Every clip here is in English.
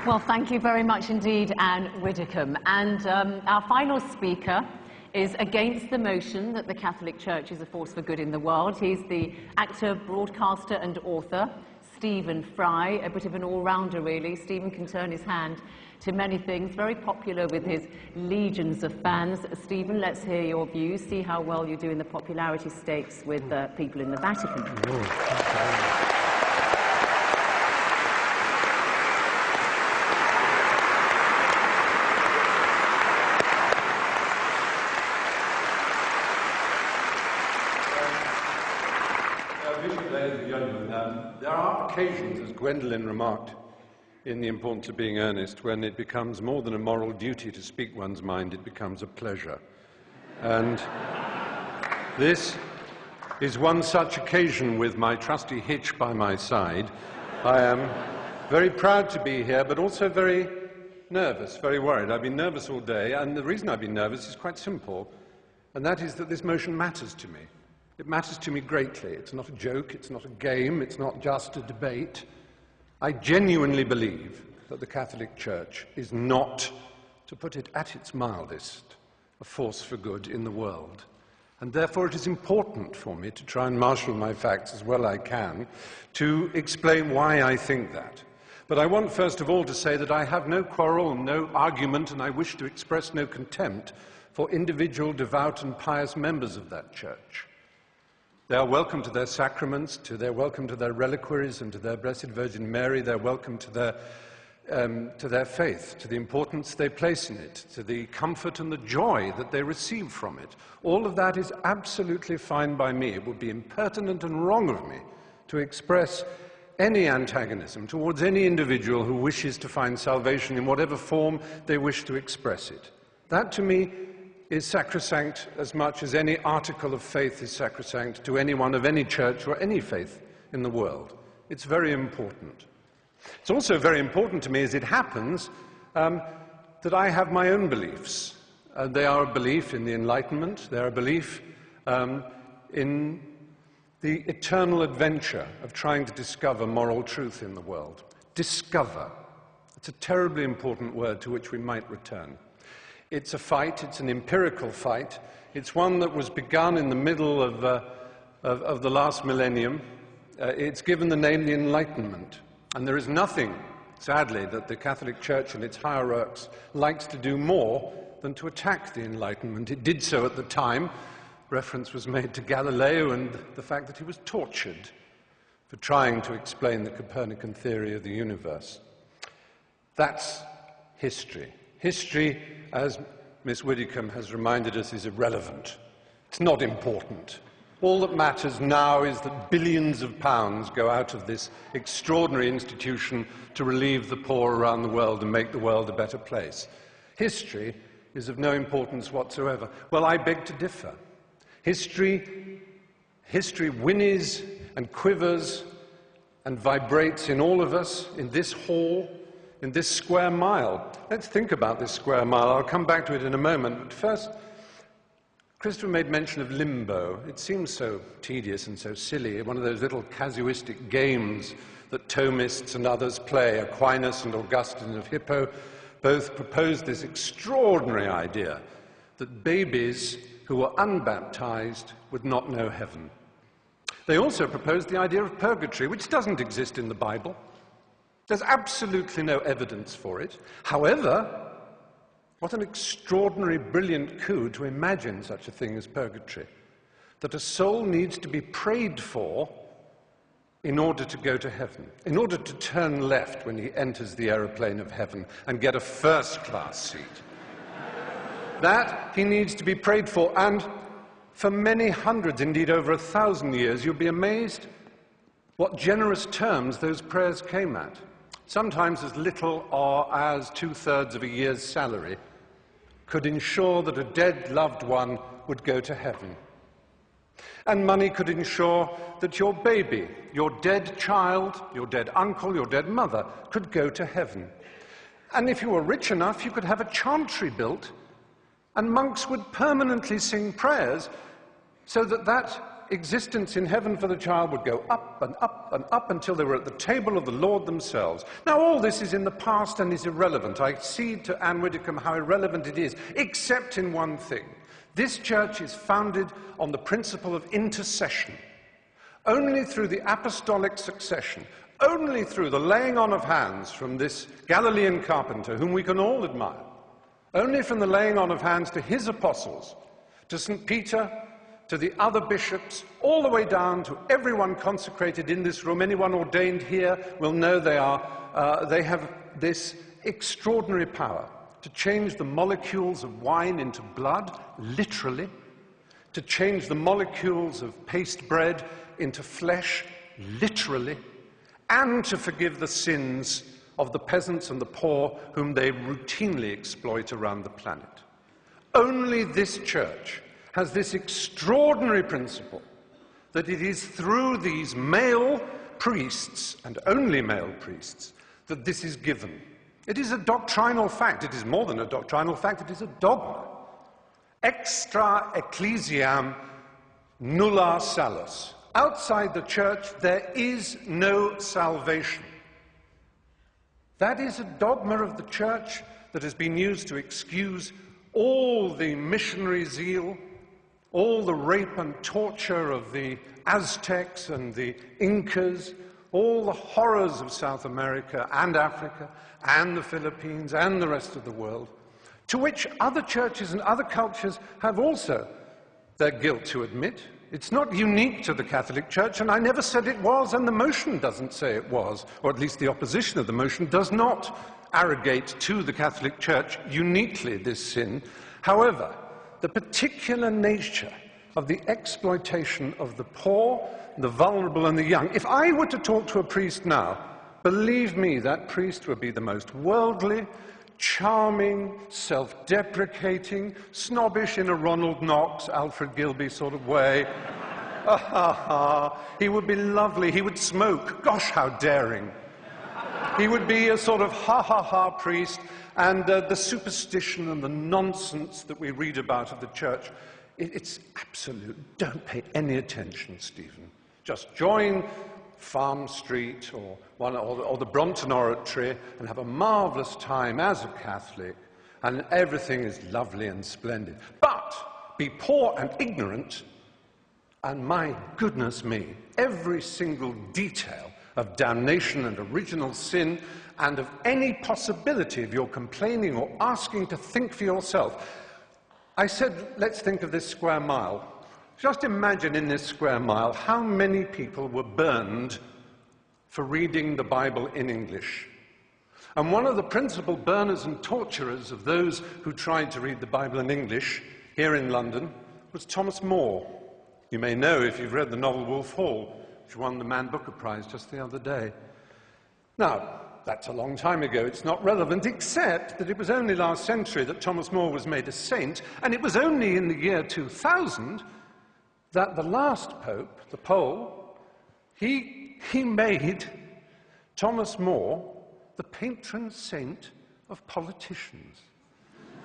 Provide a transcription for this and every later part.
Well, thank you very much indeed, Anne Widdecombe. And our final speaker is against the motion that the Catholic Church is a force for good in the world. He's the actor, broadcaster and author, Stephen Fry, a bit of an all-rounder really. Stephen can turn his hand to many things, very popular with his legions of fans. Stephen, let's hear your views, see how well you do in the popularity stakes with people in the Vatican. There are occasions, as Gwendolen remarked, in The Importance of Being Earnest, when it becomes more than a moral duty to speak one's mind, it becomes a pleasure. And this is one such occasion with my trusty Hitch by my side. I am very proud to be here, but also very nervous, very worried. I've been nervous all day, and the reason I've been nervous is quite simple, and that is that this motion matters to me. It matters to me greatly. It's not a joke, it's not a game, it's not just a debate. I genuinely believe that the Catholic Church is not, to put it at its mildest, a force for good in the world. And therefore it is important for me to try and marshal my facts as well I can to explain why I think that. But I want first of all to say that I have no quarrel, no argument, and I wish to express no contempt for individual devout and pious members of that church. They are welcome to their sacraments, they're welcome to their reliquaries and to their Blessed Virgin Mary. They're welcome to their faith, to the importance they place in it, to the comfort and the joy that they receive from it. All of that is absolutely fine by me. It would be impertinent and wrong of me to express any antagonism towards any individual who wishes to find salvation in whatever form they wish to express it. That, to me, is sacrosanct as much as any article of faith is sacrosanct to anyone of any church or any faith in the world. It's very important. It's also very important to me, as it happens, that I have my own beliefs. They are a belief in the Enlightenment. They are a belief in the eternal adventure of trying to discover moral truth in the world. Discover. It's a terribly important word to which we might return. It's a fight, it's an empirical fight. It's one that was begun in the middle of the last millennium. It's given the name the Enlightenment. And there is nothing, sadly, that the Catholic Church and its hierarchs likes to do more than to attack the Enlightenment. It did so at the time. Reference was made to Galileo and the fact that he was tortured for trying to explain the Copernican theory of the universe. That's history. History, as Miss Widdecombe has reminded us, is irrelevant. It's not important. All that matters now is that billions of pounds go out of this extraordinary institution to relieve the poor around the world and make the world a better place. History is of no importance whatsoever. Well, I beg to differ. History whinnies and quivers and vibrates in all of us, in this hall, in this square mile. Let's think about this square mile. I'll come back to it in a moment. But first, Christopher made mention of limbo. It seems so tedious and so silly, one of those little casuistic games that Thomists and others play. Aquinas and Augustine of Hippo both proposed this extraordinary idea that babies who were unbaptized would not know heaven. They also proposed the idea of purgatory, which doesn't exist in the Bible. There's absolutely no evidence for it. However, what an extraordinary, brilliant coup to imagine such a thing as purgatory. That a soul needs to be prayed for in order to go to heaven, in order to turn left when he enters the aeroplane of heaven and get a first-class seat. That he needs to be prayed for, and for many hundreds, indeed over 1,000 years, you'll be amazed what generous terms those prayers came at. Sometimes as little or as 2/3 of a year's salary could ensure that a dead loved one would go to heaven. And money could ensure that your baby, your dead child, your dead uncle, your dead mother could go to heaven. And if you were rich enough, you could have a chantry built, and monks would permanently sing prayers so that that existence in heaven for the child would go up and up and up until they were at the table of the Lord themselves. Now, all this is in the past and is irrelevant. I cede to Anne Widdecombe how irrelevant it is, except in one thing. This church is founded on the principle of intercession. Only through the apostolic succession, only through the laying on of hands from this Galilean carpenter, whom we can all admire, only from the laying on of hands to his apostles, to St. Peter, to the other bishops, all the way down to everyone consecrated in this room. Anyone ordained here will know they have this extraordinary power to change the molecules of wine into blood, literally, to change the molecules of paste bread into flesh, literally, and to forgive the sins of the peasants and the poor whom they routinely exploit around the planet. Only this church has this extraordinary principle that it is through these male priests, and only male priests, that this is given. It is a doctrinal fact. It is more than a doctrinal fact, it is a dogma. Extra ecclesiam nulla salus. Outside the church, there is no salvation. That is a dogma of the church that has been used to excuse all the missionary zeal, all the rape and torture of the Aztecs and the Incas, all the horrors of South America and Africa and the Philippines and the rest of the world, to which other churches and other cultures have also their guilt to admit. It's not unique to the Catholic Church, and I never said it was, and the motion doesn't say it was, or at least the opposition of the motion does not arrogate to the Catholic Church uniquely this sin. However, the particular nature of the exploitation of the poor, the vulnerable, and the young. If I were to talk to a priest now, believe me, that priest would be the most worldly, charming, self-deprecating, snobbish in a Ronald Knox, Alfred Gilby sort of way. He would be lovely. He would smoke. Gosh, how daring. He would be a sort of ha-ha-ha priest, and the superstition and the nonsense that we read about of the church, it's absolute. Don't pay any attention, Stephen. Just join Farm Street or the Brompton Oratory and have a marvellous time as a Catholic, and everything is lovely and splendid. But be poor and ignorant, and my goodness me, every single detail of damnation and original sin and of any possibility of your complaining or asking to think for yourself. I said, let's think of this square mile. Just imagine in this square mile how many people were burned for reading the Bible in English. And one of the principal burners and torturers of those who tried to read the Bible in English here in London was Thomas More. You may know if you've read the novel Wolf Hall, which won the Man Booker Prize just the other day. Now, that's a long time ago. It's not relevant, except that it was only last century that Thomas More was made a saint, and it was only in the year 2000 that the last pope, the Pole, he made Thomas More the patron saint of politicians.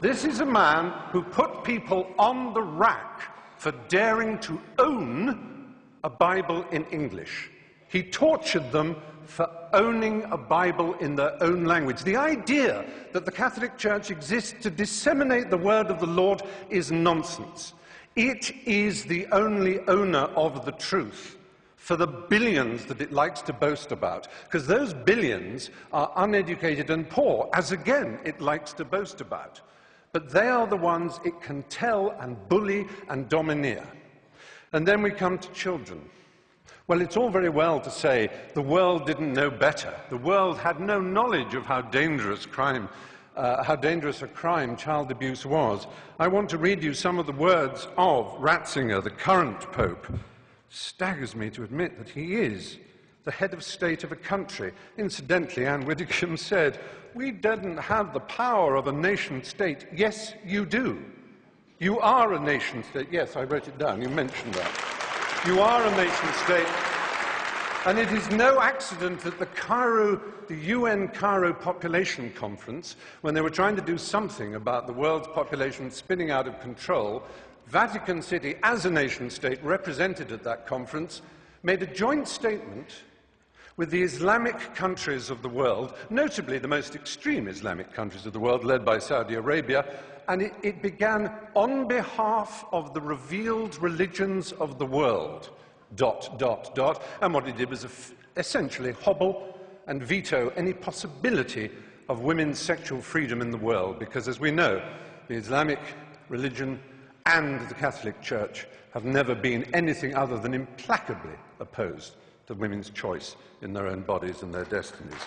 This is a man who put people on the rack for daring to own a Bible in English. He tortured them for owning a Bible in their own language. The idea that the Catholic Church exists to disseminate the word of the Lord is nonsense. It is the only owner of the truth for the billions that it likes to boast about, because those billions are uneducated and poor, as again it likes to boast about. But they are the ones it can tell and bully and domineer. And then we come to children. Well, it's all very well to say the world didn't know better. The world had no knowledge of how dangerous a crime child abuse was. I want to read you some of the words of Ratzinger, the current Pope. Staggers me to admit that he is the head of state of a country. Incidentally, Anne Widdecombe said, "We didn't have the power of a nation-state." Yes, you do. You are a nation-state. Yes, I wrote it down. You mentioned that. You are a nation-state. And it is no accident that the UN Cairo Population Conference, when they were trying to do something about the world's population spinning out of control, Vatican City, as a nation-state represented at that conference, made a joint statement with the Islamic countries of the world, notably the most extreme Islamic countries of the world, led by Saudi Arabia, and it began, "On behalf of the revealed religions of the world, ... And what it did was essentially hobble and veto any possibility of women's sexual freedom in the world, because, as we know, the Islamic religion and the Catholic Church have never been anything other than implacably opposed to women's choice in their own bodies and their destinies.